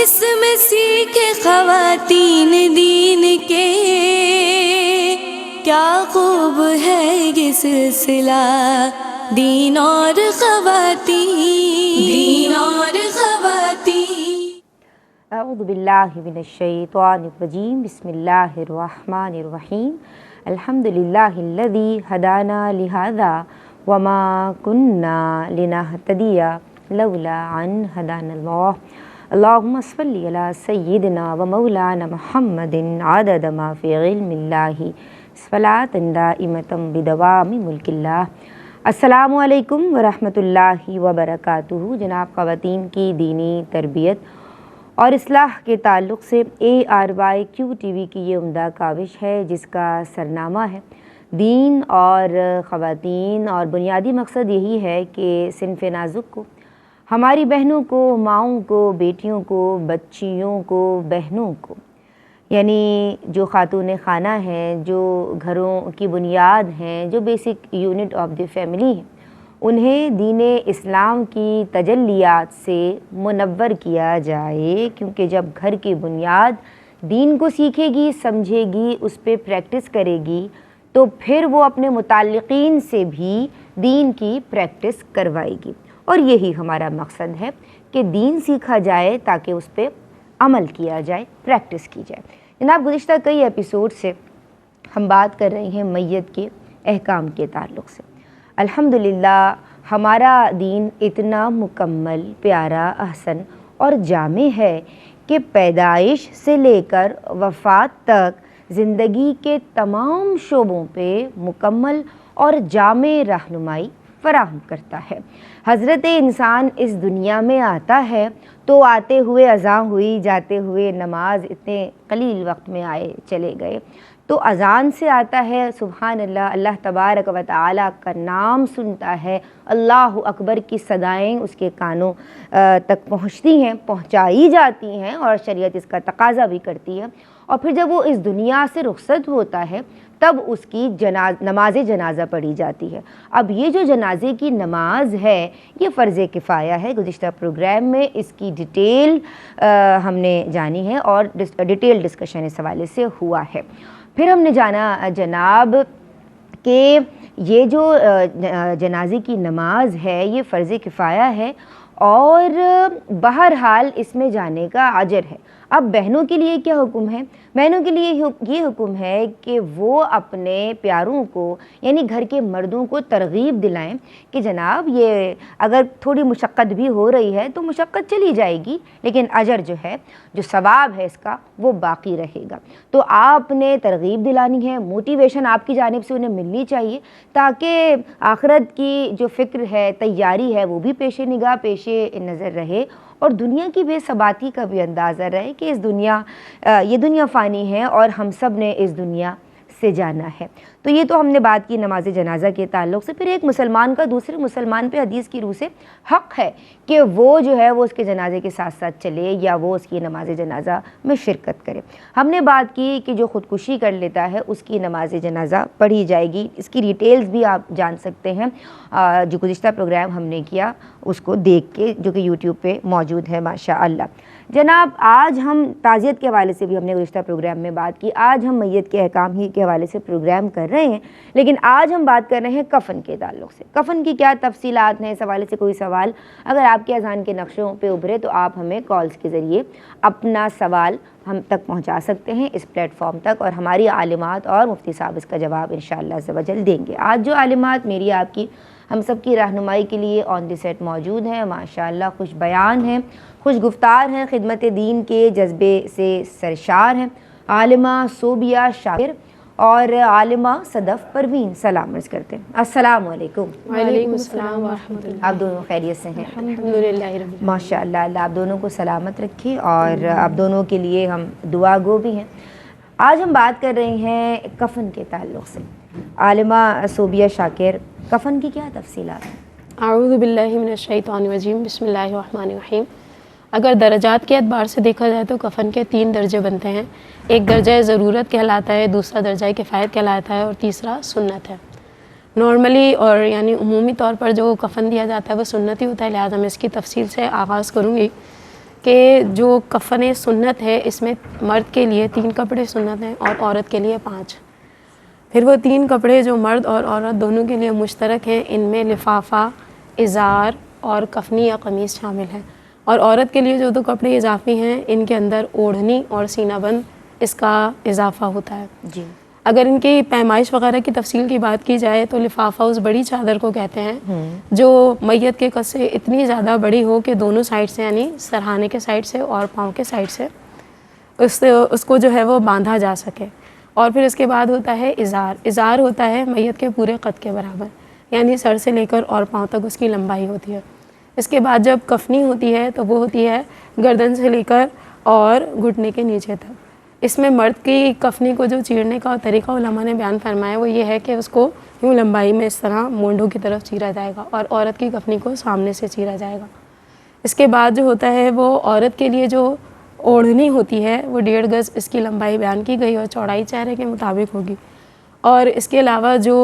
کس میں سیکھے خواتین دین کے، کیا خوب ہے یہ سلسلہ دین اور خواتین اعوذ باللہ من الشیطان الرجیم، بسم اللہ الرحمن الرحیم۔ الحمدللہ الذی ہدانا لہذا وما کننا لنہتدی لولا ان ہدانا اللہ۔ اللہم صلی علی سیدنا و مولانا محمد عدد ما فی علم اللہ صلاۃ دائمۃ بدوام ملک اللہ۔ السلام علیکم ورحمۃ اللہ وبرکاتہ۔ جناب، خواتین کی دینی تربیت اور اصلاح کے تعلق سے ARYQ TV کی یہ عمدہ کاوش ہے جس کا سرنامہ ہے دین اور خواتین، اور بنیادی مقصد یہی ہے کہ صنف نازک کو، ہماری بہنوں کو، ماؤں کو، بیٹیوں کو، بچیوں کو، بہنوں کو، یعنی جو خاتون خانہ ہیں، جو گھروں کی بنیاد ہیں، جو basic unit of the family ہیں، انہیں دین اسلام کی تجلیات سے منور کیا جائے، کیونکہ جب گھر کی بنیاد دین کو سیکھے گی، سمجھے گی، اس پہ پریکٹس کرے گی، تو پھر وہ اپنے متعلقین سے بھی دین کی پریکٹس کروائے گی۔ اور یہی ہمارا مقصد ہے کہ دین سیکھا جائے تاکہ اس پہ عمل کیا جائے، پریکٹس کی جائے۔ جناب، گزشتہ کئی ایپیسوڈ سے ہم بات کر رہے ہیں میت کے احکام کے تعلق سے۔ الحمدللہ ہمارا دین اتنا مکمل، پیارا، احسن اور جامع ہے کہ پیدائش سے لے کر وفات تک زندگی کے تمام شعبوں پہ مکمل اور جامع رہنمائی فراہم کرتا ہے۔ حضرت انسان اس دنیا میں آتا ہے تو آتے ہوئے اذان ہوئی، جاتے ہوئے نماز، اتنے قلیل وقت میں آئے چلے گئے، تو اذان سے آتا ہے، سبحان اللہ، اللہ تبارک و تعالیٰ کا نام سنتا ہے، اللہ اکبر کی صدائیں اس کے کانوں تک پہنچتی ہیں، پہنچائی جاتی ہیں، اور شریعت اس کا تقاضا بھی کرتی ہے۔ اور پھر جب وہ اس دنیا سے رخصت ہوتا ہے تب اس کی نماز جنازہ پڑھی جاتی ہے۔ اب یہ جو جنازے کی نماز ہے یہ فرض کفایہ ہے۔ گزشتہ پروگرام میں اس کی ڈیٹیل ہم نے جانی ہے اور ڈیٹیل ڈسکشن اس حوالے سے ہوا ہے۔ پھر ہم نے جانا جناب کہ یہ جو جنازے کی نماز ہے یہ فرض کفایہ ہے، اور بہرحال اس میں جانے کا اجر ہے۔ اب بہنوں کے لیے کیا حکم ہے؟ بہنوں کے لیے یہ حکم ہے کہ وہ اپنے پیاروں کو، یعنی گھر کے مردوں کو ترغیب دلائیں کہ جناب یہ اگر تھوڑی مشقت بھی ہو رہی ہے تو مشقت چلی جائے گی، لیکن اجر جو ہے، جو ثواب ہے اس کا، وہ باقی رہے گا۔ تو آپ نے ترغیب دلانی ہے، موٹیویشن آپ کی جانب سے انہیں ملنی چاہیے، تاکہ آخرت کی جو فکر ہے، تیاری ہے، وہ بھی پیش نگاہ، پیش نظر رہے، اور دنیا کی بے ثباتی کا بھی اندازہ رہے کہ یہ دنیا فانی ہے اور ہم سب نے اس دنیا سے جانا ہے۔ تو یہ تو ہم نے بات کی نماز جنازہ کے تعلق سے۔ پھر ایک مسلمان کا دوسرے مسلمان پہ حدیث کی روح سے حق ہے کہ وہ جو ہے وہ اس کے جنازے کے ساتھ ساتھ چلے یا وہ اس کی نماز جنازہ میں شرکت کرے۔ ہم نے بات کی کہ جو خودکشی کر لیتا ہے اس کی نماز جنازہ پڑھی جائے گی۔ اس کی ڈیٹیلز بھی آپ جان سکتے ہیں، جو گزشتہ پروگرام ہم نے کیا اس کو دیکھ کے، جو کہ یوٹیوب پہ موجود ہے ماشاء اللہ۔ جناب، آج ہم تعزیت کے حوالے سے بھی ہم نے گزشتہ پروگرام میں بات کی، آج ہم میت کے احکام ہی کے حوالے سے پروگرام کر رہے ہیں، لیکن آج ہم بات کر رہے ہیں کفن کے تعلق سے۔ کفن کی کیا تفصیلات ہیں، اس حوالے سے کوئی سوال اگر آپ کے اذان کے نقشوں پہ ابھرے تو آپ ہمیں کالز کے ذریعے اپنا سوال ہم تک پہنچا سکتے ہیں اس پلیٹ فارم تک، اور ہماری عالمات اور مفتی صاحب اس کا جواب انشاءاللہ عز و جل دیں گے۔ آج جو عالمات میری آپ کی ہم سب کی رہنمائی کے لیے آن دی سیٹ موجود ہیں، ماشاءاللہ خوش بیان ہیں، خوش گفتار ہیں، خدمت دین کے جذبے سے سرشار ہیں، عالمہ صوبیہ شاکر اور عالمہ صدف پروین سلام عرض کرتے ہیں۔ السلام علیکم۔ وعلیکم السلام ورحمۃ اللہ۔ آپ دونوں خیریت سے ہیں؟ الحمدللہ رب ماشاء اللہ، اللہ آپ دونوں کو سلامت رکھے، اور آپ دونوں کے لیے ہم دعا گو بھی ہیں۔ آج ہم بات کر رہے ہیں کفن کے تعلق سے۔ عالمہ صوبیہ شاکر، کفن کی کیا تفصیلات ہیں؟ اعوذ باللہ من الشیطان الرجیم، بسم اللہ الرحمن الرحیم۔ اگر درجات کے اعتبار سے دیکھا جائے تو کفن کے 3 درجے بنتے ہیں۔ ایک درجہ ضرورت کہلاتا ہے، دوسرا درجہ کفایت کہلاتا ہے، اور تیسرا سنت ہے۔ نارملی اور یعنی عمومی طور پر جو کفن دیا جاتا ہے وہ سنت ہی ہوتا ہے، لہٰذا میں اس کی تفصیل سے آغاز کروں گی کہ جو کفن سنت ہے اس میں مرد کے لیے 3 کپڑے سنت ہیں اور عورت کے لیے 5۔ پھر وہ 3 کپڑے جو مرد اور عورت دونوں کے لیے مشترک ہیں، ان میں لفافہ، ازار اور کفنی یا قمیص شامل ہیں، اور عورت کے لیے جو 2 کپڑے اضافی ہیں ان کے اندر اوڑھنی اور سینہ بند اس کا اضافہ ہوتا ہے۔ جی، اگر ان کی پیمائش وغیرہ کی تفصیل کی بات کی جائے تو لفافہ اس بڑی چادر کو کہتے ہیں جو میت کے قد سے اتنی زیادہ بڑی ہو کہ دونوں سائڈ سے، یعنی سرہانے کے سائڈ سے اور پاؤں کے سائڈ سے اس کو جو ہے وہ باندھا جا سکے۔ اور پھر اس کے بعد ہوتا ہے ازار۔ ازار ہوتا ہے میت کے پورے قد کے برابر، یعنی سر سے لے کر اور پاؤں تک اس کی لمبائی ہوتی ہے۔ اس کے بعد جب کفنی ہوتی ہے تو وہ ہوتی ہے گردن سے لے کر اور گھٹنے کے نیچے تک۔ اس میں مرد کی کفنی کو جو چیرنے کا طریقہ علماء نے بیان فرمایا وہ یہ ہے کہ اس کو یوں لمبائی میں اس طرح مونڈوں کی طرف چیرا جائے گا، اور عورت کی کفنی کو سامنے سے چیرا جائے گا۔ اس کے بعد جو ہوتا ہے وہ عورت کے لیے جو اوڑھنی ہوتی ہے وہ 1.5 گز اس کی لمبائی بیان کی گئی اور چوڑائی چہرے کے مطابق ہوگی۔ اور اس کے علاوہ جو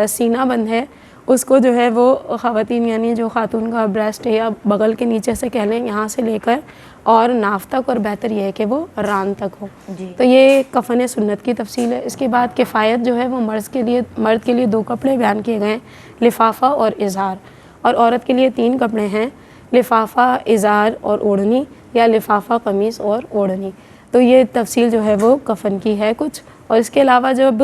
سینہ بند ہے اس کو جو ہے وہ خواتین، یعنی جو خاتون کا بریسٹ ہے یا بغل کے نیچے سے کہہ لیں، یہاں سے لے کر اور ناف تک، اور بہتر یہ ہے کہ وہ ران تک ہو۔ تو یہ کفن سنت کی تفصیل ہے۔ اس کے بعد کفایت جو ہے وہ مرد کے لیے 2 کپڑے بیان کیے گئے ہیں، لفافہ اور ازار، اور عورت کے لیے 3 کپڑے ہیں، لفافہ، ازار اور اوڑھنی، یا لفافہ، قمیص اور اوڑھنی۔ تو یہ تفصیل جو ہے وہ کفن کی ہے کچھ۔ اور اس کے علاوہ جب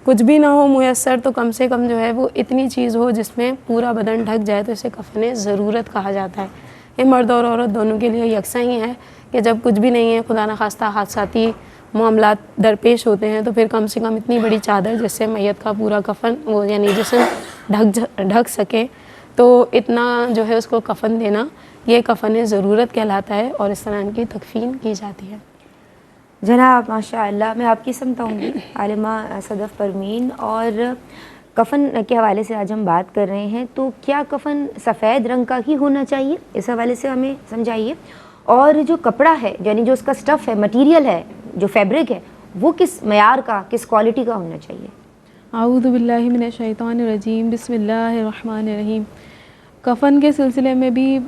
کچھ بھی نہ ہو میسر تو کم سے کم جو ہے وہ اتنی چیز ہو جس میں پورا بدن ڈھک جائے تو اسے کفن ضرورت کہا جاتا ہے۔ یہ مرد اور عورت دونوں کے لیے یکساں ہی ہے کہ جب کچھ بھی نہیں ہے، خدا نخواستہ حادثاتی معاملات درپیش ہوتے ہیں، تو پھر کم سے کم اتنی بڑی چادر جس سے میت کا پورا کفن وہ یعنی جسم ڈھک سکے، تو اتنا جو ہے اس کو کفن دینا یہ کفن ضرورت کہلاتا ہے، اور اس طرح ان کی تکفین کی جاتی ہے۔ جناب ماشاء اللہ، میں آپ کی سمت ہوں گی عالمہ صدف پروین، اور کفن کے حوالے سے آج ہم بات کر رہے ہیں، تو کیا کفن سفید رنگ کا ہی ہونا چاہیے؟ اس حوالے سے ہمیں سمجھائیے۔ اور جو کپڑا ہے، یعنی جو اس کا سٹف ہے، مٹیریل ہے، جو فیبرک ہے، وہ کس معیار کا، کس کوالٹی کا ہونا چاہیے؟ اعوذ باللہ من الشیطان الرجیم، بسم اللہ الرحمن الرحیم۔ کفن کے سلسلے میں بھی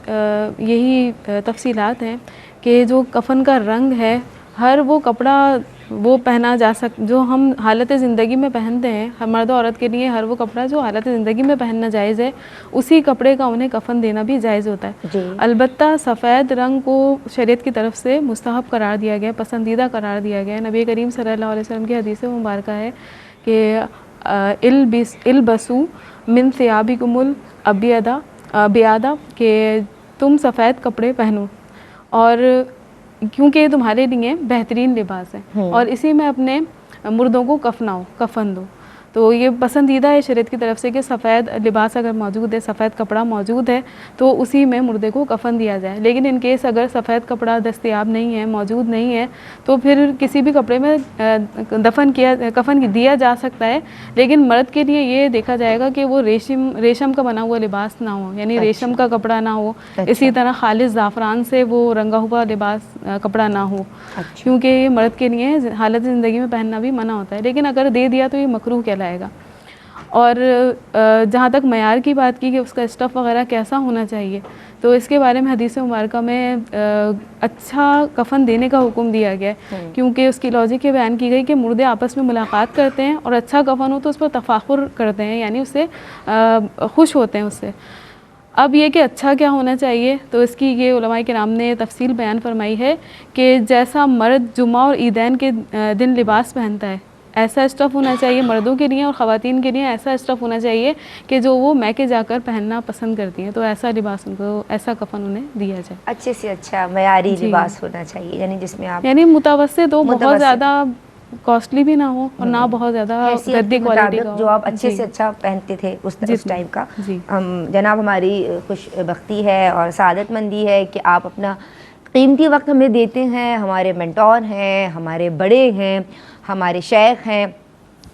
یہی تفصیلات ہیں کہ جو کفن کا رنگ ہے، ہر وہ کپڑا وہ پہنا جا جو ہم حالت زندگی میں پہنتے ہیں، مرد و عورت کے لیے ہر وہ کپڑا جو حالت زندگی میں پہننا جائز ہے، اسی کپڑے کا انہیں کفن دینا بھی جائز ہوتا ہے۔ البتہ سفید رنگ کو شریعت کی طرف سے مستحب قرار دیا گیا، پسندیدہ قرار دیا گیا ہے۔ نبی کریم صلی اللہ علیہ وسلم کی حدیث مبارکہ ہے کہ البسو من ثیابکم الابیض، کہ تم سفید کپڑے پہنو، اور کیونکہ یہ تمہارے لیے بہترین لباس ہے، اور اسی میں اپنے مردوں کو کفن دو۔ تو یہ پسندیدہ ہے شریعت کی طرف سے کہ سفید لباس اگر موجود ہے، سفید کپڑا موجود ہے، تو اسی میں مردے کو کفن دیا جائے۔ لیکن ان کیس اگر سفید کپڑا دستیاب نہیں ہے، موجود نہیں ہے، تو پھر کسی بھی کپڑے میں کفن دیا جا سکتا ہے، لیکن مرد کے لیے یہ دیکھا جائے گا کہ وہ ریشم کا بنا ہوا لباس نہ ہو، یعنی ریشم کا کپڑا نہ ہو، اسی طرح خالص زعفران سے وہ رنگا ہوا لباس کپڑا نہ ہو، کیونکہ یہ مرد کے لیے حالت زندگی میں پہننا بھی منع ہوتا ہے، لیکن اگر دے دیا تو یہ مکروہ کہلائے گا۔ اور جہاں تک معیار کی بات کی کہ اس کا اسٹف وغیرہ کیسا ہونا چاہیے، تو اس کے بارے میں حدیث مبارکہ میں اچھا کفن دینے کا حکم دیا گیا ہے، کیونکہ اس کی لاجک یہ بیان کی گئی کہ مردے آپس میں ملاقات کرتے ہیں، اور اچھا کفن ہو تو اس پر تفاخر کرتے ہیں، یعنی اس سے خوش ہوتے ہیں اس سے۔ اب یہ کہ اچھا کیا ہونا چاہیے، تو اس کی یہ علماء کرام نے تفصیل بیان فرمائی ہے کہ جیسا مرد جمعہ اور عیدین کے دن لباس پہنتا ہے، ایسا اسٹف ہونا چاہیے مردوں کے لیے، اور خواتین کے لیے ایسا اسٹف ہونا چاہیے کہ جو وہ میکے جا کر پہننا پسند کرتی ہیں، تو ایسا لباس ان کو، ایسا کفن انہیں دیا جائے۔ اچھے سے اچھا معیاری لباس ہونا چاہیے، یعنی جس میں آپ یعنی متوسط ہو، بہت زیادہ کاسٹلی بھی نہ ہو اور نہ بہت زیادہ گدی کوالٹی کا ہو، جو آپ اچھے سے اچھا پہنتے تھے اس ٹائپ کا۔ جناب ہماری خوش بختی ہے اور سعادت مندی ہے کہ آپ اپنا قیمتی وقت ہمیں دیتے ہیں، ہمارے مینٹور ہیں، ہمارے بڑے ہیں، ہمارے شیخ ہیں،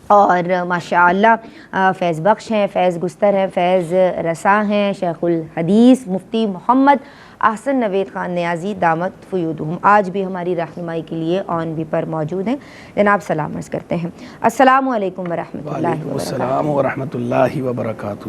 اور ماشاء اللہ فیض بخش ہیں، فیض گستر ہیں، فیض رساں ہیں، شیخ الحدیث مفتی محمد احسن نوید خان نیازی دامت فیودہم، آج بھی ہماری رہنمائی کے لیے آن بھی پر موجود ہیں۔ جناب سلام عرض کرتے ہیں، السلام علیکم ورحمۃ اللہ وعلیکم السلام ورحمۃ اللہ وبرکاتہ۔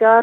4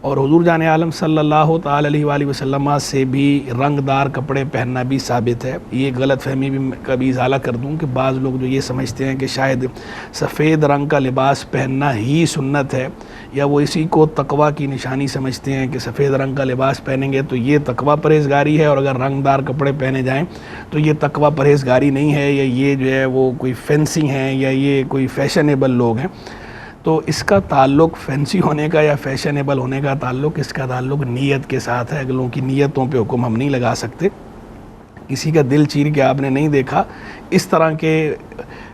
اور حضور جان عالم صلی اللہ تعالی علیہ وآلہ وسلم سے بھی رنگ دار کپڑے پہننا بھی ثابت ہے۔ یہ غلط فہمی بھی کبھی ازالہ کر دوں کہ بعض لوگ جو یہ سمجھتے ہیں کہ شاید سفید رنگ کا لباس پہننا ہی سنت ہے، یا وہ اسی کو تقوی کی نشانی سمجھتے ہیں کہ سفید رنگ کا لباس پہنیں گے تو یہ تقوی پرہیزگاری ہے، اور اگر رنگ دار کپڑے پہنے جائیں تو یہ تقوی پرہیزگاری نہیں ہے، یا یہ جو ہے وہ کوئی فینسی ہیں، یا یہ کوئی فیشنیبل لوگ ہیں۔ تو اس کا تعلق فینسی ہونے کا یا فیشنیبل ہونے کا تعلق، اس کا تعلق نیت کے ساتھ ہے۔ اگلوں کی نیتوں پہ حکم ہم نہیں لگا سکتے۔ کسی کا دل چیر کے آپ نے نہیں دیکھا، اس طرح کے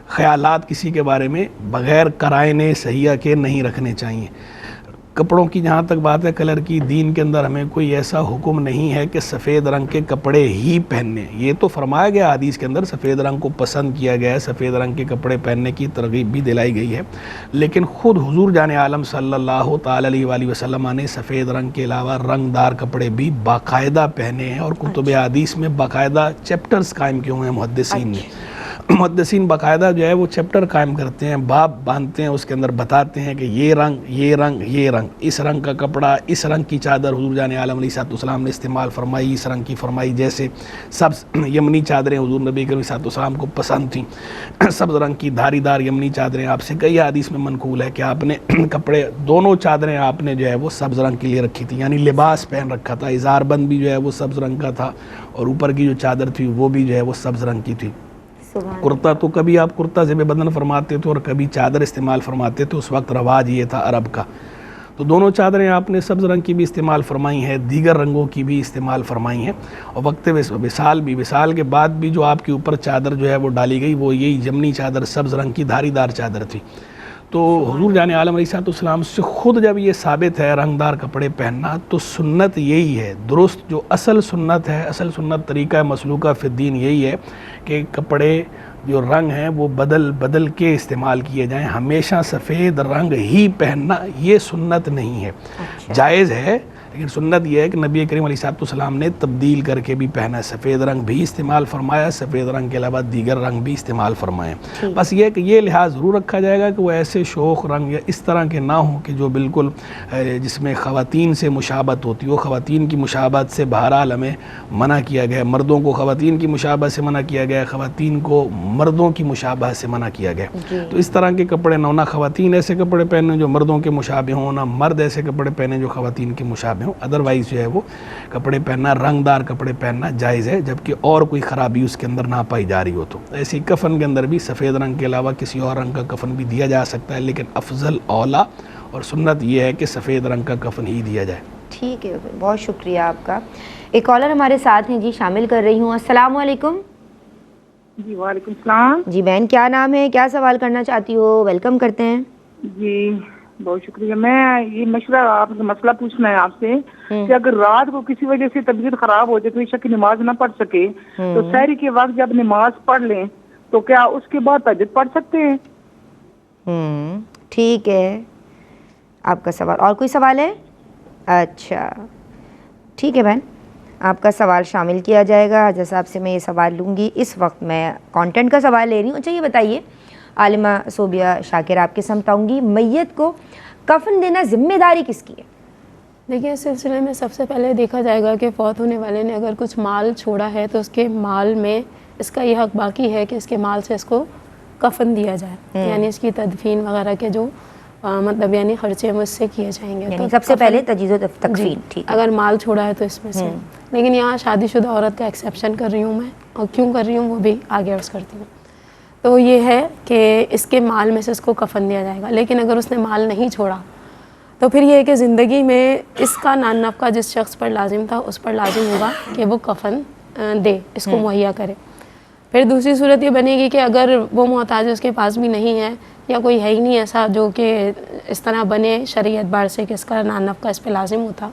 خیالات کسی کے بارے میں بغیر قرائن صحیحہ کے نہیں رکھنے چاہیے۔ کپڑوں کی جہاں تک بات ہے کلر کی، دین کے اندر ہمیں کوئی ایسا حکم نہیں ہے کہ سفید رنگ کے کپڑے ہی پہننے۔ یہ تو فرمایا گیا حدیث کے اندر، سفید رنگ کو پسند کیا گیا ہے، سفید رنگ کے کپڑے پہننے کی ترغیب بھی دلائی گئی ہے، لیکن خود حضور جان عالم صلی اللہ تعالی علیہ وآلہ وسلم نے سفید رنگ کے علاوہ رنگ دار کپڑے بھی باقاعدہ پہنے ہیں، اور کتب حدیث میں باقاعدہ چیپٹرز قائم کیے ہوئے ہیں محدثین نے۔ محدثین باقاعدہ جو ہے وہ چیپٹر قائم کرتے ہیں، باب باندھتے ہیں، اس کے اندر بتاتے ہیں کہ یہ رنگ یہ رنگ یہ رنگ، اس رنگ کا کپڑا، اس رنگ کی چادر حضور جان عالم علیہ السلام نے استعمال فرمائی، اس رنگ کی فرمائی، جیسے سبز یمنی چادریں حضور نبی کریم صلی اللہ علیہ وسلم کو پسند تھیں، سبز رنگ کی دھاری دار یمنی چادریں آپ سے کئی حدیث میں منقول ہے کہ آپ نے کپڑے دونوں چادریں آپ نے جو ہے وہ سبز رنگ کے لیے رکھی تھی، یعنی لباس پہن رکھا تھا، ازار بند بھی جو ہے وہ سبز رنگ کا تھا، اور اوپر کی جو چادر تھی وہ بھی جو ہے وہ سبز رنگ کی تھی۔ کرتا تو کبھی آپ کرتا زیب بدن فرماتے تھے اور کبھی چادر استعمال فرماتے تھے، اس وقت رواج یہ تھا عرب کا۔ تو دونوں چادریں آپ نے سبز رنگ کی بھی استعمال فرمائی ہیں، دیگر رنگوں کی بھی استعمال فرمائی ہیں، اور وقت وصال کے بعد بھی جو آپ کے اوپر چادر جو ہے وہ ڈالی گئی وہ یہی یمنی چادر سبز رنگ کی دھاری دار چادر تھی۔ تو حضور جان عالم علیہ السلام سے خود جب یہ ثابت ہے رنگ دار کپڑے پہننا، تو سنت یہی ہے، درست جو اصل سنت ہے، اصل سنت طریقہ مسلوکہ فی الدین یہی ہے کہ کپڑے جو رنگ ہیں وہ بدل بدل کے استعمال کیے جائیں، ہمیشہ سفید رنگ ہی پہننا یہ سنت نہیں ہے۔ جائز ہے، لیکن سنت یہ ہے کہ نبی کریم علیہ السلام نے تبدیل کر کے بھی پہنا ہے، سفید رنگ بھی استعمال فرمایا، سفید رنگ کے علاوہ دیگر رنگ بھی استعمال فرمائے۔ بس یہ کہ یہ لحاظ ضرور رکھا جائے گا کہ وہ ایسے شوخ رنگ یا اس طرح کے نہ ہوں کہ جو بالکل جس میں خواتین سے مشابہت ہوتی ہو۔ خواتین کی مشابہت سے بہرحال ہمیں منع کیا گیا، مردوں کو خواتین کی مشابہت سے منع کیا گیا، خواتین کو مردوں کی مشابہت سے منع کیا گیا۔ تو اس طرح کے کپڑے نہ خواتین ایسے کپڑے پہنے جو مردوں کے مشابہ ہوں، نہ مرد ایسے کپڑے پہنے جو خواتین کے مشابہ ہوں۔ ادروائز جو ہے وہ کپڑے پہننا، رنگ دار کپڑے پہننا جائز ہے، جبکہ اور کوئی خرابی اس کے اندر نہ پائی جا رہی ہو تو۔ ایسی کفن کے اندر بھی سفید رنگ کے علاوہ کسی اور رنگ کا کفن بھی دیا جا سکتا ہے، لیکن افضل اولا اور سنت یہ ہے کہ سفید رنگ کا کفن ہی دیا جائے۔ ٹھیک ہے، بہت شکریہ آپ کا۔ ایک کالر ہمارے ساتھ ہیں جی، شامل کر رہی ہوں۔ السلام علیکم۔ جی وعلیکم السلام۔ جی بہن کیا نام ہے، کیا سوال کرنا چاہتی ہو؟ ویلکم کرتے ہیں۔ جی بہت شکریہ۔ میں یہ مشورہ آپ کا مسئلہ پوچھنا ہے آپ سے کہ اگر رات کو کسی وجہ سے طبیعت خراب ہو جائے تو عشاء کی نماز نہ پڑھ سکے تو سحری کے وقت جب نماز پڑھ لیں تو کیا اس کے بعد تہجد پڑھ سکتے ہیں؟ ٹھیک ہے، آپ کا سوال۔ اور کوئی سوال ہے؟ اچھا ٹھیک ہے بہن، آپ کا سوال شامل کیا جائے گا۔ جیسا آپ سے میں یہ سوال لوں گی، اس وقت میں کانٹینٹ کا سوال لے رہی ہوں۔ اچھا یہ بتائیے، عالمہ صوبیہ شاکر آپ کے سمت آؤں گی، میت کو کفن دینا ذمہ داری کس کی ہے؟ دیکھیے اس سلسلے میں سب سے پہلے دیکھا جائے گا کہ فوت ہونے والے نے اگر کچھ مال چھوڑا ہے تو اس کے مال میں اس کا یہ حق باقی ہے کہ اس کے مال سے اس کو کفن دیا جائے، یعنی اس کی تدفین وغیرہ کے جو مطلب یعنی خرچے مجھ سے کیے جائیں گے، تو سب سے پہلے تجہیز و تکفین، ٹھیک ہے، اگر مال چھوڑا ہے تو اس میں سے۔ لیکن یہاں شادی شدہ عورت کا ایکسیپشن کر رہی ہوں میں، اور کیوں کر رہی ہوں وہ بھی آگے عرض کرتی ہوں۔ تو یہ ہے کہ اس کے مال میں سے اس کو کفن دیا جائے گا، لیکن اگر اس نے مال نہیں چھوڑا تو پھر یہ ہے کہ زندگی میں اس کا نان نفقہ جس شخص پر لازم تھا اس پر لازم ہوگا کہ وہ کفن دے، اس کو مہیا کرے۔ پھر دوسری صورت یہ بنے گی کہ اگر وہ محتاج اس کے پاس بھی نہیں ہے یا کوئی ہے ہی نہیں ایسا جو کہ اس طرح بنے شرعی اعتبار سے کہ اس کا نان نفقہ اس پہ لازم ہوتا،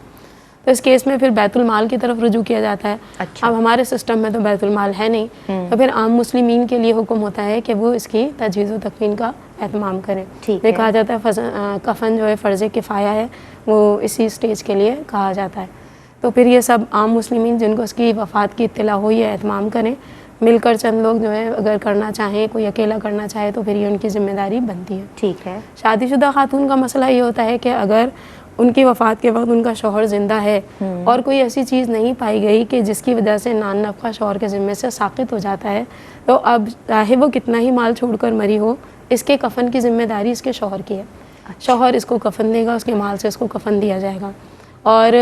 تو اس کیس میں پھر بیت المال کی طرف رجوع کیا جاتا ہے۔ اب ہمارے سسٹم میں تو بیت المال ہے نہیں، تو پھر عام مسلمین کے لیے حکم ہوتا ہے کہ وہ اس کی تجہیز و تکفین کا اہتمام کریں۔ یہ کہا جاتا ہے کفن جو ہے فرض کفایہ ہے، وہ اسی سٹیج کے لیے کہا جاتا ہے۔ تو پھر یہ سب عام مسلمین جن کو اس کی وفات کی اطلاع ہوئی ہے اہتمام کریں، مل کر چند لوگ جو ہے اگر کرنا چاہیں، کوئی اکیلا کرنا چاہے تو پھر یہ ان کی ذمہ داری بنتی ہے۔ ٹھیک ہے۔ شادی شدہ خاتون کا مسئلہ یہ ہوتا ہے کہ اگر ان کی وفات کے وقت ان کا شوہر زندہ ہے اور کوئی ایسی چیز نہیں پائی گئی کہ جس کی وجہ سے نان نفقہ شوہر کے ذمے سے ساقط ہو جاتا ہے، تو اب چاہے وہ کتنا ہی مال چھوڑ کر مری ہو، اس کے کفن کی ذمہ داری اس کے شوہر کی ہے. شوہر اس کو کفن دے گا، اس کے مال سے اس کو کفن دیا جائے گا. اور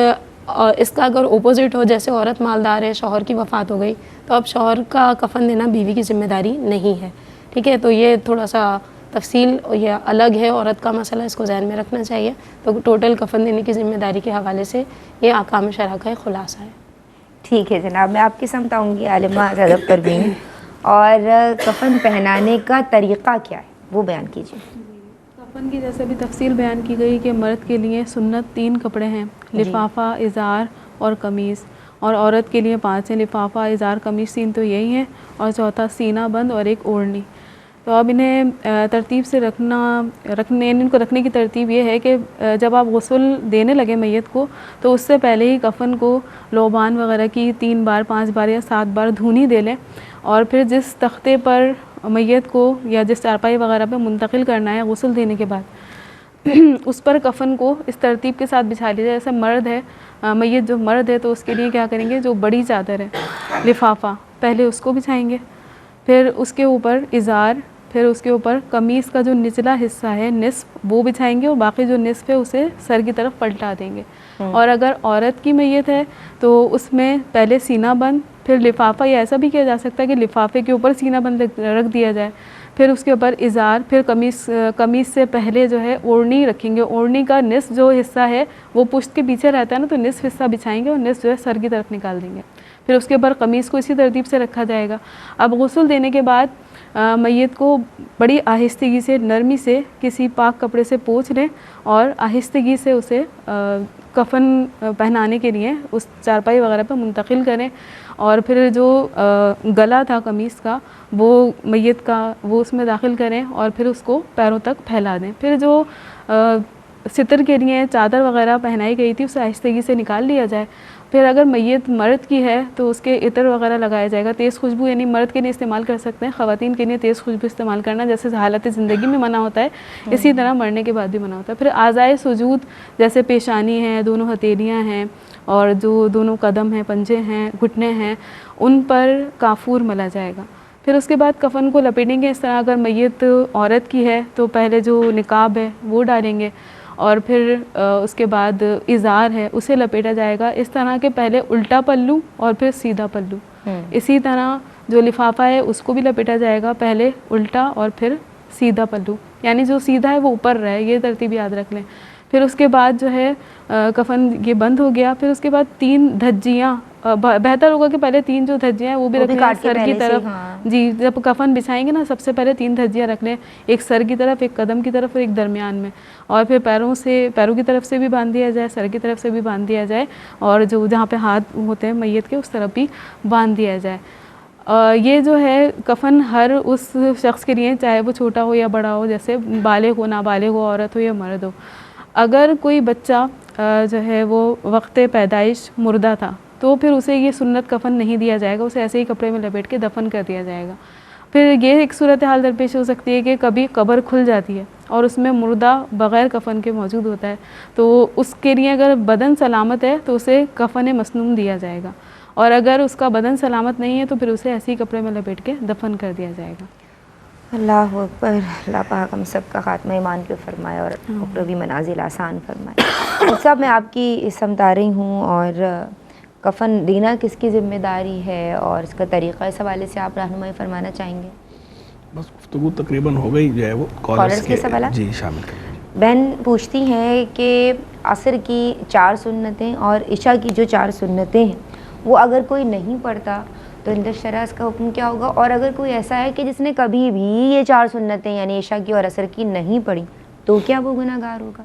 اس کا اگر اپوزٹ ہو، جیسے عورت مالدار ہے، شوہر کی وفات ہو گئی، تو اب شوہر کا کفن دینا بیوی کی ذمہ داری نہیں ہے. ٹھیک ہے، تو یہ تھوڑا سا تفصیل یہ الگ ہے، عورت کا مسئلہ، اس کو ذہن میں رکھنا چاہیے. تو ٹوٹل کفن دینے کی ذمہ داری کے حوالے سے یہ احکام شرع کا ایک خلاصہ ہے. ٹھیک ہے جناب، میں آپ کی سمت آؤں گی عالمہ زینب پروین. اور کفن پہنانے کا طریقہ کیا ہے وہ بیان کیجیے. کفن کی جیسے بھی تفصیل بیان کی گئی کہ مرد کے لیے سنت 3 کپڑے ہیں، لفافہ، ازار اور قمیص، اور عورت کے لیے 5 ہیں، لفافہ، ازار، قمیص. 3 تو یہی ہیں، اور چوتھا سینہ بند اور ایک اوڑھنی. تو اب انہیں ترتیب سے ان کو رکھنے کی ترتیب یہ ہے کہ جب آپ غسل دینے لگے میت کو تو اس سے پہلے ہی کفن کو لوبان وغیرہ کی 3 بار 5 بار یا 7 بار دھونی دے لیں، اور پھر جس تختے پر میت کو یا جس چارپائی وغیرہ پہ منتقل کرنا ہے غسل دینے کے بعد اس پر کفن کو اس ترتیب کے ساتھ بچھا لیا جائے. جیسے مرد ہے، میت جو مرد ہے تو اس کے لیے کیا کریں گے، جو بڑی چادر ہے لفافہ پہلے اس کو بچھائیں گے، پھر اس کے اوپر ازار، پھر اس کے اوپر قمیص کا جو نچلا حصہ ہے نصف وہ بچھائیں گے، اور باقی جو نصف ہے اسے سر کی طرف پلٹا دیں گے. اور اگر عورت کی میت ہے تو اس میں پہلے سینہ بند، پھر لفافہ، یا ایسا بھی کیا جا سکتا ہے کہ لفافے کے اوپر سینہ بند رکھ دیا جائے، پھر اس کے اوپر ازار، پھر قمیص سے پہلے جو ہے اوڑھنی رکھیں گے. اوڑھنی کا نصف جو حصہ ہے وہ پشت کے پیچھے رہتا ہے نا، تو نصف حصہ بچھائیں گے اور نصف جو ہے سر کی طرف نکال دیں گے. پھر اس کے اوپر قمیص کو اسی ترتیب سے رکھا جائے گا. اب غسل دینے کے بعد میت کو بڑی آہستگی سے، نرمی سے کسی پاک کپڑے سے پوچھ لیں اور آہستگی سے اسے کفن پہنانے کے لیے اس چارپائی وغیرہ پہ منتقل کریں. اور پھر جو گلا تھا قمیص کا وہ میت کا وہ اس میں داخل کریں اور پھر اس کو پیروں تک پھیلا دیں. پھر جو ستر کے لیے چادر وغیرہ پہنائی گئی تھی اسے آہستگی سے نکال لیا جائے. پھر اگر میت مرد کی ہے تو اس کے عطر وغیرہ لگایا جائے گا. تیز خوشبو یعنی مرد کے لیے استعمال کر سکتے ہیں، خواتین کے لیے تیز خوشبو استعمال کرنا جیسے حالت زندگی میں منع ہوتا ہے اسی طرح مرنے کے بعد بھی منع ہوتا ہے. پھر اعضائے سجود جیسے پیشانی ہے، دونوں ہتھیلیاں ہیں، اور جو دونوں قدم ہیں، پنجے ہیں، گھٹنے ہیں، ان پر کافور ملا جائے گا. پھر اس کے بعد کفن کو لپیٹیں گے. اس طرح اگر میت عورت کی ہے تو پہلے جو نقاب ہے وہ ڈالیں گے، اور پھر اس کے بعد ازار ہے اسے لپیٹا جائے گا. اس طرح کہ پہلے الٹا پلو اور پھر سیدھا پلو. اسی طرح جو لفافہ ہے اس کو بھی لپیٹا جائے گا، پہلے الٹا اور پھر سیدھا پلو، یعنی جو سیدھا ہے وہ اوپر رہے، یہ ترتیب یاد رکھ لیں. پھر اس کے بعد جو ہے کفن یہ بند ہو گیا. پھر اس کے بعد 3 دھجیاں، بہتر ہوگا کہ پہلے 3 جو دھجیاں ہیں وہ بھی رکھ لیں سر کی طرف. جی، جب کفن بچھائیں گے نا سب سے پہلے 3 دھجیاں رکھ لیں، ایک سر کی طرف، ایک قدم کی طرف اور ایک درمیان میں. اور پھر پیروں کی طرف سے بھی باندھ دیا جائے، سر کی طرف سے بھی باندھ دیا جائے، اور جو جہاں پہ ہاتھ ہوتے ہیں میت کے اس طرف بھی باندھ دیا جائے. یہ جو ہے کفن ہر اس شخص کے لیے، چاہے وہ چھوٹا ہو یا بڑا ہو، جیسے بالغ ہو، نابالغ ہو، عورت ہو یا مرد ہو. اگر کوئی بچہ جو ہے وہ وقت پیدائش مردہ تھا تو پھر اسے یہ سنت کفن نہیں دیا جائے گا، اسے ایسے ہی کپڑے میں لپیٹ کے دفن کر دیا جائے گا. پھر یہ ایک صورتحال درپیش ہو سکتی ہے کہ کبھی قبر کھل جاتی ہے اور اس میں مردہ بغیر کفن کے موجود ہوتا ہے، تو اس کے لیے اگر بدن سلامت ہے تو اسے کفن مسنون دیا جائے گا، اور اگر اس کا بدن سلامت نہیں ہے تو پھر اسے ایسے ہی کپڑے میں لپیٹ کے دفن کر دیا جائے گا. اللہ اکبر. اللہ پاک ہم سب کا خاتمہ ایمان پہ فرمائے اور اخروی منازل آسان فرمائے. صاحب میں آپ کی سمت آ رہی ہوں، اور کفن دینا کس کی ذمہ داری ہے اور اس کا طریقہ، اس حوالے سے آپ رہنمائی فرمانا چاہیں گے؟ بس گفتگو تقریباً ہو گئی جو ہے وہ کالرز کے سوالات جی شامل کریں. بہن پوچھتی ہیں کہ عصر کی 4 سنتیں اور عشاء کی جو 4 سنتیں ہیں وہ اگر کوئی نہیں پڑھتا تو عند الشرع اس کا حکم کیا ہوگا؟ اور اگر کوئی ایسا ہے کہ جس نے کبھی بھی یہ 4 سنتیں یعنی عشاء کی اور عصر کی نہیں پڑھی تو کیا وہ گناہ گار ہوگا؟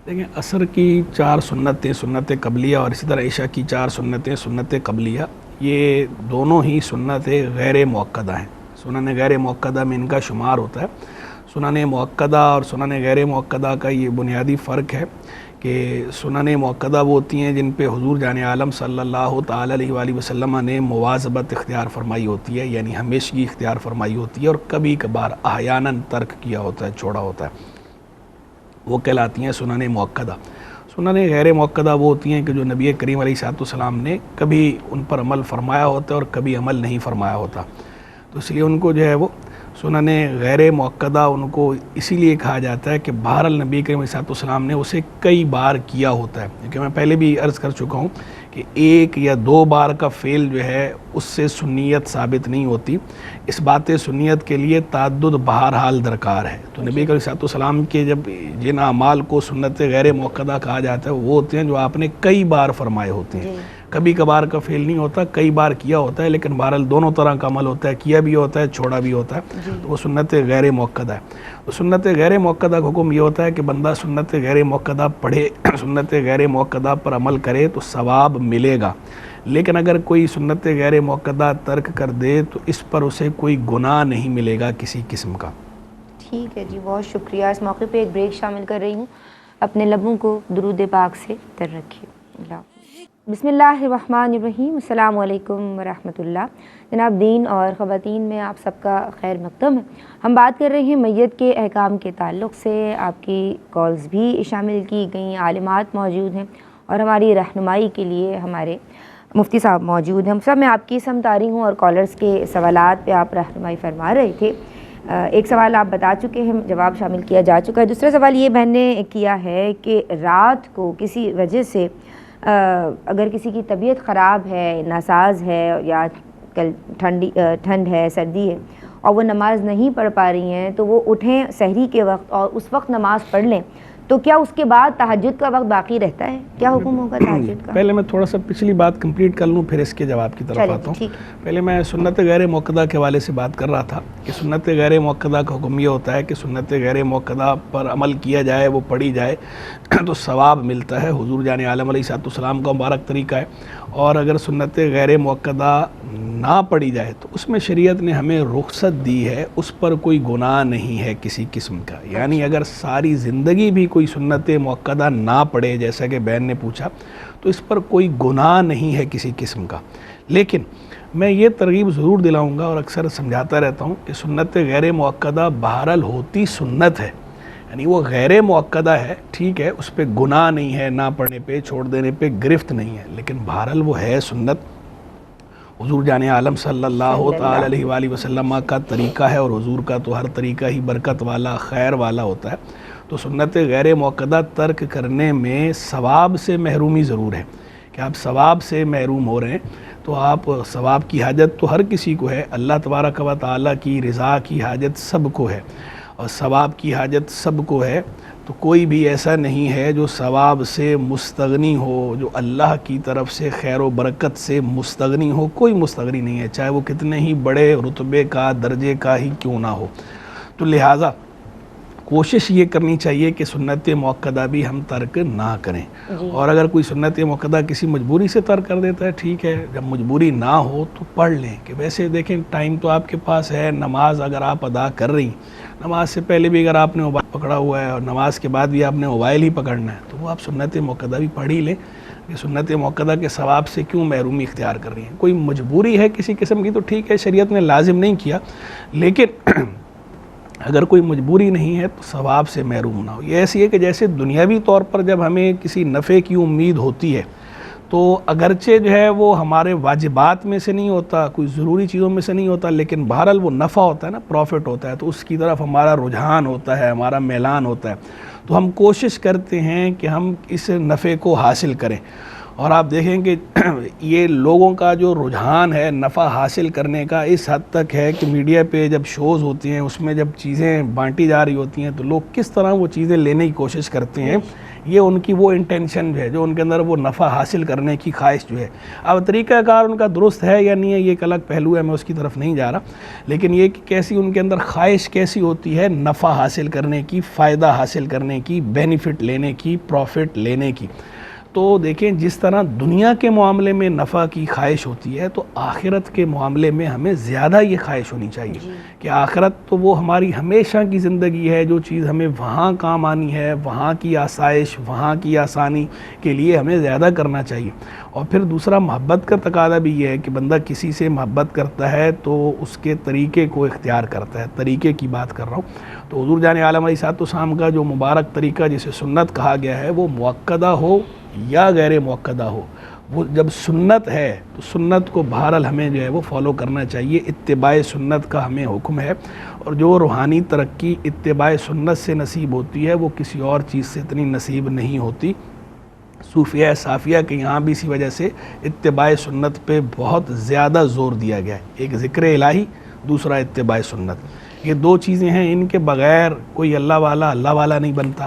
دیکھیں، عصر کی 4 سنتیں سنت قبلیہ اور اسی طرح عشاء کی 4 سنتیں سنت قبلیہ، یہ دونوں ہی سنتیں غیر مؤکدہ ہیں. سنن غیر مؤکدہ میں ان کا شمار ہوتا ہے. سنن مؤکدہ اور سنن غیر مؤکدہ کا یہ بنیادی فرق ہے کہ سنن مؤکدہ وہ ہوتی ہیں جن پہ حضور جان عالم صلی اللہ تعالی علیہ وآلہ وسلم نے مواظبت اختیار فرمائی ہوتی ہے، یعنی ہمیشگی اختیار فرمائی ہوتی ہے، اور کبھی کبھار احیاناً ترک کیا ہوتا ہے، چھوڑا ہوتا ہے، وہ کہلاتی ہیں سنن مؤکدہ. سنن غیر موقدہ وہ ہوتی ہیں کہ جو نبی کریم علیہ السلام نے کبھی ان پر عمل فرمایا ہوتا ہے اور کبھی عمل نہیں فرمایا ہوتا، تو اس لیے ان کو جو ہے وہ سنن غیر موقدہ ان کو اسی لیے کہا جاتا ہے کہ بہرحال نبی کریم علیہ السلام نے اسے کئی بار کیا ہوتا ہے، کیونکہ میں پہلے بھی عرض کر چکا ہوں کہ ایک یا دو بار کا فعل جو ہے اس سے سنیت ثابت نہیں ہوتی، اس بات سنیت کے لیے تعدد بہرحال درکار ہے۔ تو نبی کریم علیہ السلام کے جب جن اعمال کو سنت غیر موقدہ کہا جاتا ہے وہ ہوتے ہیں جو آپ نے کئی بار فرمائے ہوتے ہیں، کبھی کبھار کا فعل نہیں ہوتا، کئی بار کیا ہوتا ہے، لیکن بہرحال دونوں طرح کا عمل ہوتا ہے، کیا بھی ہوتا ہے، چھوڑا بھی ہوتا ہے، تو وہ سنت غیر موقدہ ہے۔ تو سنت غیر موقدہ کا حکم یہ ہوتا ہے کہ بندہ سنت غیر موقدہ پڑھے، سنت غیر موقدہ پر عمل کرے تو ثواب ملے گا، لیکن اگر کوئی سنت غیر موقدہ ترک کر دے تو اس پر اسے کوئی گناہ نہیں ملے گا کسی قسم کا۔ ٹھیک ہے جی، بہت شکریہ۔ اس موقع پہ ایک بریک شامل کر رہی ہوں، اپنے لبوں کو درود پاک سے تر رکھیے۔ اللہ حافظ۔ بسم اللہ الرحمن الرحیم، السلام علیکم ورحمۃ اللہ۔ جناب، دین اور خواتین میں آپ سب کا خیر مقدم ہے۔ ہم بات کر رہے ہیں میت کے احکام کے تعلق سے، آپ کی کالز بھی شامل کی گئیں، عالمات موجود ہیں اور ہماری رہنمائی کے لیے ہمارے مفتی صاحب موجود ہیں۔ ہم سب میں آپ کی سمت آ رہی ہوں اور کالرز کے سوالات پہ آپ رہنمائی فرما رہے تھے۔ ایک سوال آپ بتا چکے ہیں، جواب شامل کیا جا چکا ہے۔ دوسرا سوال یہ بہن نے کیا ہے کہ رات کو کسی وجہ سے اگر کسی کی طبیعت خراب ہے، ناساز ہے، یا کل ٹھنڈ ہے، سردی ہے، اور وہ نماز نہیں پڑھ پا رہی ہیں، تو وہ اٹھیں سحری کے وقت اور اس وقت نماز پڑھ لیں، تو کیا اس کے بعد تہجد کا وقت باقی رہتا ہے؟ کیا حکم ہوگا تہجد کا؟ پہلے میں تھوڑا سا پچھلی بات کمپلیٹ کر لوں، پھر اس کے جواب کی طرف آتا ہوں۔ پہلے میں سنت غیر موقدہ کے حوالے سے بات کر رہا تھا کہ سنت غیر موقدہ کا حکم یہ ہوتا ہے کہ سنت غیر موقدہ پر عمل کیا جائے، وہ پڑھی جائے تو ثواب ملتا ہے، حضور جان عالم علیہ السلام کا مبارک طریقہ ہے۔ اور اگر سنت غیر موقدہ نہ پڑھی جائے تو اس میں شریعت نے ہمیں رخصت دی ہے، اس پر کوئی گناہ نہیں ہے کسی قسم کا۔ یعنی اگر ساری زندگی بھی کوئی سنت موقدہ نہ پڑھے، جیسا کہ بہن نے پوچھا، تو اس پر کوئی گناہ نہیں ہے کسی قسم کا۔ لیکن میں یہ ترغیب ضرور دلاؤں گا اور اکثر سمجھاتا رہتا ہوں کہ سنت غیر موقدہ بہرحال ہوتی سنت ہے، یعنی وہ غیر موقدہ ہے، ٹھیک ہے، اس پہ گناہ نہیں ہے، نہ پڑھنے پہ، چھوڑ دینے پہ گرفت نہیں ہے، لیکن بہرحال وہ ہے سنت، حضور جان عالم صلی اللہ تعالی علیہ وآلہ وسلم کا طریقہ ہے، اور حضور کا تو ہر طریقہ ہی برکت والا، خیر والا ہوتا ہے۔ تو سنت غیر موقدہ ترک کرنے میں ثواب سے محرومی ضرور ہے، کہ آپ ثواب سے محروم ہو رہے ہیں، تو آپ ثواب کی حاجت تو ہر کسی کو ہے، اللہ تبارک و تعالیٰ کی رضا کی حاجت سب کو ہے، اور ثواب کی حاجت سب کو ہے، تو کوئی بھی ایسا نہیں ہے جو ثواب سے مستغنی ہو، جو اللہ کی طرف سے خیر و برکت سے مستغنی ہو، کوئی مستغنی نہیں ہے، چاہے وہ کتنے ہی بڑے رتبے کا، درجے کا ہی کیوں نہ ہو۔ تو لہٰذا کوشش یہ کرنی چاہیے کہ سنت موقدہ بھی ہم ترک نہ کریں، اور اگر کوئی سنت موقدہ کسی مجبوری سے ترک کر دیتا ہے، ٹھیک ہے، جب مجبوری نہ ہو تو پڑھ لیں، کہ ویسے دیکھیں ٹائم تو آپ کے پاس ہے، نماز اگر آپ ادا کر رہی، نماز سے پہلے بھی اگر آپ نے موبائل پکڑا ہوا ہے اور نماز کے بعد بھی آپ نے موبائل ہی پکڑنا ہے، تو وہ آپ سنت موقدہ بھی پڑھ ہی لیں، کہ سنت موقدہ کے ثواب سے کیوں محرومی اختیار کر رہی ہیں۔ کوئی مجبوری ہے کسی قسم کی تو ٹھیک ہے، شریعت نے لازم نہیں کیا، لیکن اگر کوئی مجبوری نہیں ہے تو ثواب سے محروم نہ ہو۔ یہ ایسی ہے کہ جیسے دنیاوی طور پر جب ہمیں کسی نفع کی امید ہوتی ہے، تو اگرچہ جو ہے وہ ہمارے واجبات میں سے نہیں ہوتا، کوئی ضروری چیزوں میں سے نہیں ہوتا، لیکن بہرحال وہ نفع ہوتا ہے نا، پروفٹ ہوتا ہے، تو اس کی طرف ہمارا رجحان ہوتا ہے، ہمارا میلان ہوتا ہے، تو ہم کوشش کرتے ہیں کہ ہم اس نفع کو حاصل کریں۔ اور آپ دیکھیں کہ یہ لوگوں کا جو رجحان ہے نفع حاصل کرنے کا اس حد تک ہے کہ میڈیا پہ جب شوز ہوتی ہیں، اس میں جب چیزیں بانٹی جا رہی ہوتی ہیں، تو لوگ کس طرح وہ چیزیں لینے کی کوشش کرتے ہیں، یہ ان کی وہ انٹینشن جو ہے، جو ان کے اندر وہ نفع حاصل کرنے کی خواہش جو ہے۔ اب طریقہ کار ان کا درست ہے یا نہیں ہے، یہ ایک الگ پہلو ہے، میں اس کی طرف نہیں جا رہا، لیکن یہ کہ کیسی ان کے اندر خواہش کیسی ہوتی ہے نفع حاصل کرنے کی، فائدہ حاصل کرنے کی، بینیفٹ لینے کی، پروفٹ لینے کی۔ تو دیکھیں جس طرح دنیا کے معاملے میں نفع کی خواہش ہوتی ہے تو آخرت کے معاملے میں ہمیں زیادہ یہ خواہش ہونی چاہیے کہ آخرت تو وہ ہماری ہمیشہ کی زندگی ہے، جو چیز ہمیں وہاں کام آنی ہے، وہاں کی آسائش، وہاں کی آسانی کے لیے ہمیں زیادہ کرنا چاہیے۔ اور پھر دوسرا محبت کا تقاضا بھی یہ ہے کہ بندہ کسی سے محبت کرتا ہے تو اس کے طریقے کو اختیار کرتا ہے، طریقے کی بات کر رہا ہوں۔ تو حضور جان عالم علیہ السلام کا جو مبارک طریقہ جسے سنت کہا گیا ہے، وہ مؤکدہ ہو یا غیر مؤکدہ ہو، وہ جب سنت ہے تو سنت کو بہرحال ہمیں جو ہے وہ فالو کرنا چاہیے، اتباع سنت کا ہمیں حکم ہے۔ اور جو روحانی ترقی اتباع سنت سے نصیب ہوتی ہے وہ کسی اور چیز سے اتنی نصیب نہیں ہوتی۔ صوفیہ صافیہ کے یہاں بھی اسی وجہ سے اتباع سنت پہ بہت زیادہ زور دیا گیا ہے، ایک ذکر الہی، دوسرا اتباع سنت۔ یہ دو چیزیں ہیں، ان کے بغیر کوئی اللہ والا نہیں بنتا۔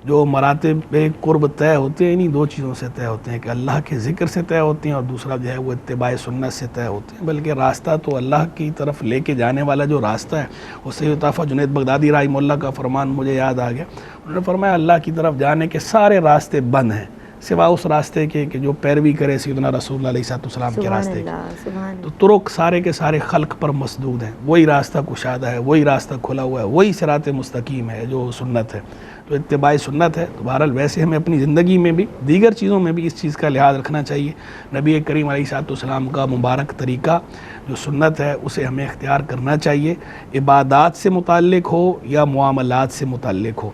جو مراتب قرب طے ہوتے ہیں انہی دو چیزوں سے طے ہوتے ہیں، کہ اللہ کے ذکر سے طے ہوتے ہیں اور دوسرا جو ہے وہ اتباع سنت سے طے ہوتے ہیں۔ بلکہ راستہ تو اللہ کی طرف لے کے جانے والا جو راستہ ہے، وہ سید طائفہ جنید بغدادی رحمہ اللہ کا فرمان مجھے یاد آ گیا۔ انہوں نے فرمایا اللہ کی طرف جانے کے سارے راستے بند ہیں سوا اس راستے کے کہ جو پیروی کرے سیدنا رسول اللہ علیہ السلام کے راستے کی۔ تو طرق سارے کے سارے خلق پر مسدود ہیں، وہی راستہ کشادہ ہے، وہی راستہ کھلا ہوا ہے، وہی صراط مستقیم ہے جو سنت ہے، تو اتباع سنت ہے۔ تو بہرحال ویسے ہمیں اپنی زندگی میں بھی دیگر چیزوں میں بھی اس چیز کا لحاظ رکھنا چاہیے۔ نبی کریم علیہ السلام کا مبارک طریقہ جو سنت ہے اسے ہمیں اختیار کرنا چاہیے، عبادات سے متعلق ہو یا معاملات سے متعلق ہو،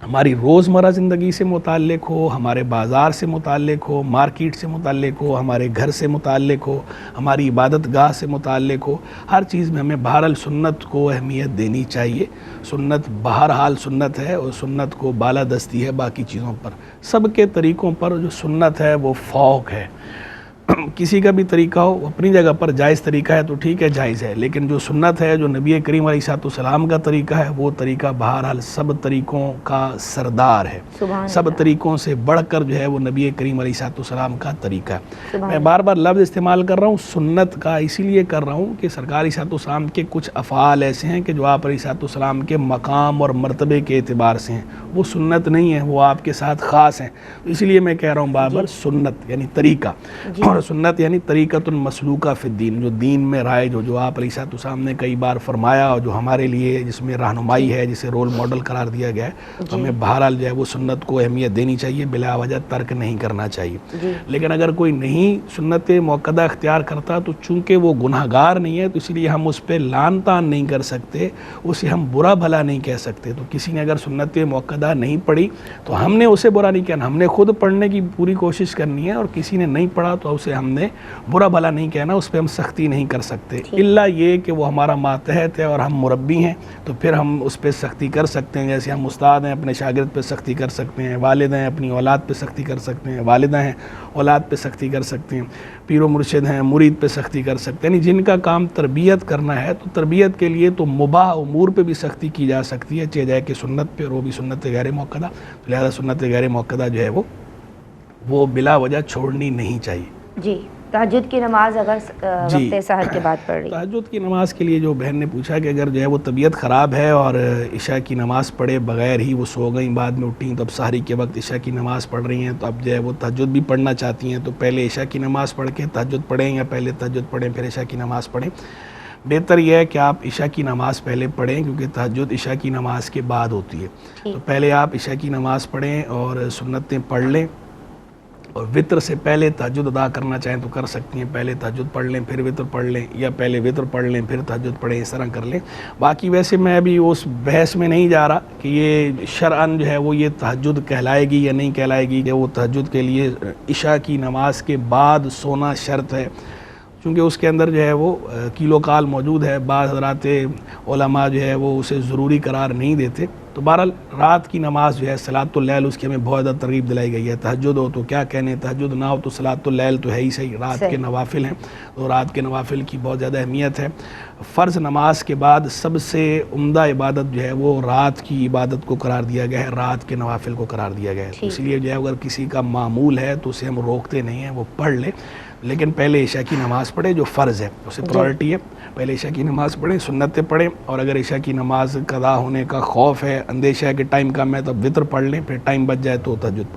ہماری روزمرہ زندگی سے متعلق ہو، ہمارے بازار سے متعلق ہو، مارکیٹ سے متعلق ہو، ہمارے گھر سے متعلق ہو، ہماری عبادت گاہ سے متعلق ہو، ہر چیز میں ہمیں بہرحال سنت کو اہمیت دینی چاہیے۔ سنت بہرحال سنت ہے اور سنت کو بالادستی ہے باقی چیزوں پر۔ سب کے طریقوں پر جو سنت ہے وہ فوق ہے۔ کسی کا بھی طریقہ ہو اپنی جگہ پر جائز طریقہ ہے تو ٹھیک ہے، جائز ہے، لیکن جو سنت ہے، جو نبی کریم علیہ السلام کا طریقہ ہے، وہ طریقہ بہرحال سب طریقوں کا سردار ہے، سب طریقوں سے بڑھ کر جو ہے وہ نبی کریم علیہ السلام کا طریقہ ہے۔ میں بار بار لفظ استعمال کر رہا ہوں سنت کا، اسی لیے کر رہا ہوں کہ سرکار علیہ السلام کے کچھ افعال ایسے ہیں کہ جو آپ علیہ السلام کے مقام اور مرتبے کے اعتبار سے ہیں، وہ سنت نہیں ہیں، وہ آپ کے ساتھ خاص ہیں۔ اسی لیے میں کہہ رہا ہوں بار بار سنت یعنی طریقہ، اور سنت یعنی طریقۃ مسلوکہ فی الدین، جو دین میں رائج ہو، جو آپ علیہ السلام نے کئی بار فرمایا اور جو ہمارے لیے جس میں رہنمائی ہے، جسے رول ماڈل قرار دیا گیا ہے، تو ہمیں بہرحال جو ہے وہ سنت کو اہمیت دینی چاہیے، بلا وجہ ترک نہیں کرنا چاہیے۔ لیکن اگر کوئی نہیں سنت موقدہ اختیار کرتا تو چونکہ وہ گناہ گار نہیں ہے تو اس لیے ہم اس پہ لعن طعن نہیں کر سکتے، اسے ہم برا بھلا نہیں کہہ سکتے۔ تو کسی نے اگر سنت موقدہ نہیں پڑھی تو ہم نے اسے برا نہیں کہنا، ہم نے خود پڑھنے کی پوری کوشش کرنی ہے، اور کسی نے نہیں پڑھا تو اسے ہم نے برا بھلا نہیں کہنا، اس پہ ہم سختی نہیں کر سکتے، الا یہ کہ وہ ہمارا ماتحت ہے اور ہم مربی ہیں تو پھر ہم اس پہ سختی کر سکتے ہیں، جیسے ہم استاد ہیں اپنے شاگرد پہ سختی کر سکتے ہیں، والد ہیں اپنی اولاد پہ سختی کر سکتے ہیں، والدہ ہیں اولاد پہ سختی کر سکتے ہیں، پیر و مرشد ہیں مرید پہ سختی کر سکتے ہیں، یعنی جن کا کام تربیت کرنا ہے تو تربیت کے لیے تو مباح امور پہ بھی سختی کی جا سکتی ہے، چاہے جائے کہ سنت پہ، اور وہ بھی سنت غیر موقدہ، لہذا سنت غیر موقدہ جو ہے وہ بلا وجہ چھوڑنی نہیں چاہیے۔ جی، تہجد کی نماز اگر وقت سحر کے بعد پڑھ رہی، تہجد کی نماز کے لیے جو بہن نے پوچھا کہ اگر جو ہے وہ طبیعت خراب ہے اور عشاء کی نماز پڑھے بغیر ہی وہ سو گئیں، بعد میں اٹھیں تو اب سحری کے وقت عشاء کی نماز پڑھ رہی ہیں، تو اب جو ہے وہ تہجد بھی پڑھنا چاہتی ہیں، تو پہلے عشاء کی نماز پڑھ کے تہجد پڑھیں یا پہلے تہجد پڑھیں پھر عشاء کی نماز پڑھیں؟ بہتر یہ ہے کہ آپ عشاء کی نماز پہلے پڑھیں، کیونکہ تہجد عشاء کی نماز کے بعد ہوتی ہے، تو پہلے آپ عشاء کی نماز پڑھیں اور سنتیں پڑھ لیں، اور وطر سے پہلے تہجد ادا کرنا چاہیں تو کر سکتی ہیں، پہلے تہجد پڑھ لیں پھر وطر پڑھ لیں، یا پہلے وطر پڑھ لیں پھر تہجد پڑھیں، اس طرح کر لیں۔ باقی ویسے میں ابھی اس بحث میں نہیں جا رہا کہ یہ شرعاً جو ہے وہ یہ تہجد کہلائے گی یا نہیں کہلائے گی، کہ وہ تہجد کے لیے عشاء کی نماز کے بعد سونا شرط ہے، چونکہ اس کے اندر جو ہے وہ کیلو کال موجود ہے، بعض حضرات علماء جو ہے وہ اسے ضروری قرار نہیں دیتے۔ تو بہرحال رات کی نماز جو ہے صلاۃ اللیل، اس کی ہمیں بہت زیادہ ترغیب دلائی گئی ہے، تہجد ہو تو کیا کہنے، تہجد نہ ہو تو صلاۃ اللیل تو ہے ہی صحیح، رات کے نوافل ہیں، تو رات کے نوافل کی بہت زیادہ اہمیت ہے۔ فرض نماز کے بعد سب سے عمدہ عبادت جو ہے وہ رات کی عبادت کو قرار دیا گیا ہے، رات کے نوافل کو قرار دیا گیا ہے، اس لیے جو ہے اگر کسی کا معمول ہے تو اسے ہم روکتے نہیں ہیں، وہ پڑھ لے، لیکن پہلے عشاء کی نماز پڑھے جو فرض ہے، اسے پرائرٹی ہے، پہلے عشاء کی نماز پڑھیں، سنتیں پڑھیں، اور اگر عشاء کی نماز قضا ہونے کا خوف ہے، اندیشہ ہے کہ ٹائم کم ہے، تو وطر پڑھ لیں، پھر ٹائم بچ جائے تو تہجد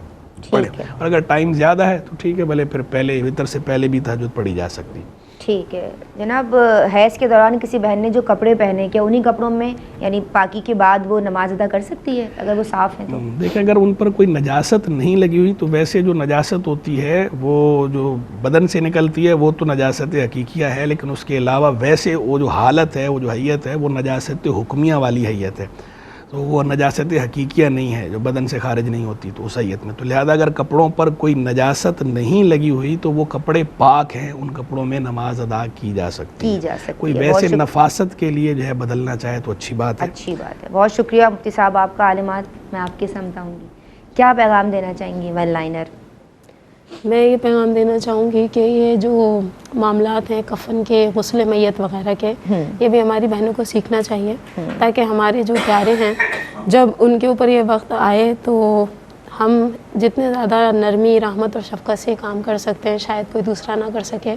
پڑھیں. اور اگر ٹائم زیادہ ہے تو ٹھیک ہے، بھلے پھر پہلے وطر سے پہلے بھی تہجد پڑھی جا سکتی. ٹھیک ہے جناب. حیض کے دوران کسی بہن نے جو کپڑے پہنے، کیا انہی کپڑوں میں یعنی پاکی کے بعد وہ نماز ادا کر سکتی ہے اگر وہ صاف ہیں تو؟ دیکھیں اگر ان پر کوئی نجاست نہیں لگی ہوئی تو ویسے جو نجاست ہوتی ہے وہ جو بدن سے نکلتی ہے وہ تو نجاست حقیقیہ ہے، لیکن اس کے علاوہ ویسے وہ جو حالت ہے، وہ جو حیت ہے، وہ نجاست حکمیہ والی حیت ہے، تو وہ نجاست حقیقیہ نہیں ہے جو بدن سے خارج نہیں ہوتی تو اس حیت میں. تو لہذا اگر کپڑوں پر کوئی نجاست نہیں لگی ہوئی تو وہ کپڑے پاک ہیں، ان کپڑوں میں نماز ادا کی جا سکتی ہے. کوئی ویسے نفاست کے لیے جو ہے بدلنا چاہے تو اچھی بات ہے. اچھی بات ہے. بہت شکریہ مفتی صاحب آپ کا عالمات. میں آپ کے سمت آؤں گی، کیا پیغام دینا چاہیں گی ون لائنر؟ میں یہ پیغام دینا چاہوں گی کہ یہ جو معاملات ہیں کفن کے، غسل میت وغیرہ کے، یہ بھی ہماری بہنوں کو سیکھنا چاہیے تاکہ ہمارے جو پیارے ہیں جب ان کے اوپر یہ وقت آئے تو ہم جتنے زیادہ نرمی، رحمت اور شفقت سے کام کر سکتے ہیں شاید کوئی دوسرا نہ کر سکے.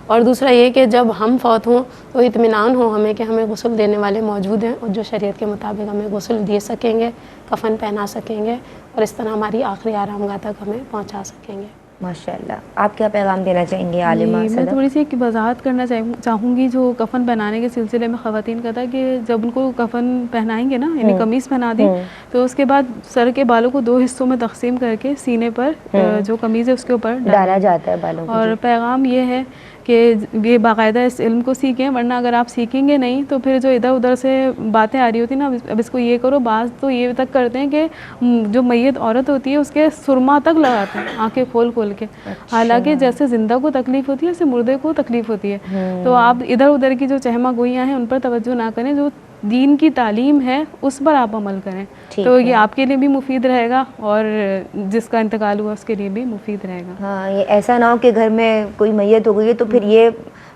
اور دوسرا یہ کہ جب ہم فوت ہوں تو اطمینان ہو ہمیں کہ ہمیں غسل دینے والے موجود ہیں اور جو شریعت کے مطابق ہمیں غسل دے سکیں گے، کفن پہنا سکیں گے اور اس طرح ہماری آخری آرام گاہ تک ہمیں پہنچا سکیں گے. ماشاء اللہ. آپ کیا پیغام دینا چاہیں گے عالمہ میں صدف؟ تھوڑی سی ایک وضاحت کرنا چاہوں گی جو کفن پہنانے کے سلسلے میں خواتین کا تھا کہ جب ان کو کفن پہنائیں گے نا، یعنی قمیص پہنا دی تو اس کے بعد سر کے بالوں کو 2 حصوں میں تقسیم کر کے سینے پر جو قمیض ہے اس کے اوپر ڈالا جاتا ہے بالوں کو. اور پیغام یہ ہے کہ یہ باقاعدہ اس علم کو سیکھیں، ورنہ اگر آپ سیکھیں گے نہیں تو پھر جو ادھر ادھر سے باتیں آ رہی ہوتی نا، اب اس کو یہ کرو. بعض تو یہ تک کرتے ہیں کہ جو میت عورت ہوتی ہے اس کے سرما تک لگاتے ہیں آنکھیں کھول کھول کے، حالانکہ جیسے زندہ کو تکلیف ہوتی ہے ویسے مردے کو تکلیف ہوتی ہے. تو آپ ادھر ادھر کی جو چہمہ گوئیاں ہیں ان پر توجہ نہ کریں، جو دین کی تعلیم ہے اس پر آپ عمل کریں. تو یہ آپ کے لیے بھی مفید رہے گا اور جس کا انتقال ہوا اس کے لیے بھی مفید رہے گا. ہاں، یہ ایسا نہ ہو کہ گھر میں کوئی میت ہو گئی ہے تو پھر یہ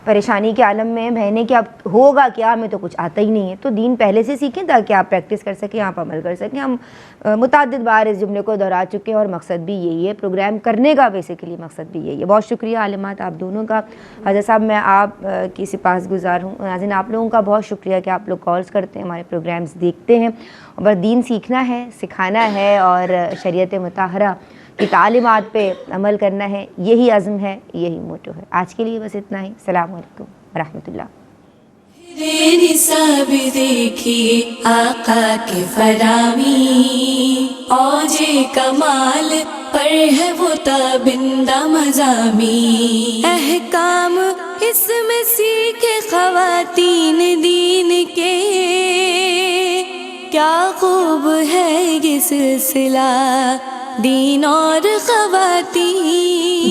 پریشانی کے عالم میں بہنیں کہ اب ہوگا کیا، ہمیں تو کچھ آتا ہی نہیں ہے. تو دین پہلے سے سیکھیں تاکہ آپ پریکٹس کر سکیں، آپ عمل کر سکیں. ہم متعدد بار اس جملے کو دہرا چکے ہیں اور مقصد بھی یہی ہے، پروگرام کرنے کا بیسیکلی مقصد بھی یہی ہے. بہت شکریہ عالمات آپ دونوں کا. حضرت صاحب میں آپ کی سپاس گزار ہوں. ناظرین آپ لوگوں کا بہت شکریہ کہ آپ لوگ کالز کرتے ہیں، ہمارے پروگرامز دیکھتے ہیں. اور دین سیکھنا ہے، سکھانا ہے اور شریعت مطہرہ کی تعلیمات پہ عمل کرنا ہے، یہی عزم ہے، یہی موٹو ہے. آج کے لیے بس اتنا ہی. السلام علیکم ورحمۃ اللہ. نصاب دیکھیے آقا کے فرامی، اوج کمال پر ہے وہ تابندہ مضامی. احکام اس میں سیکھے خواتین دین کے، کیا خوب ہے یہ سلسلہ دین اور خواتین.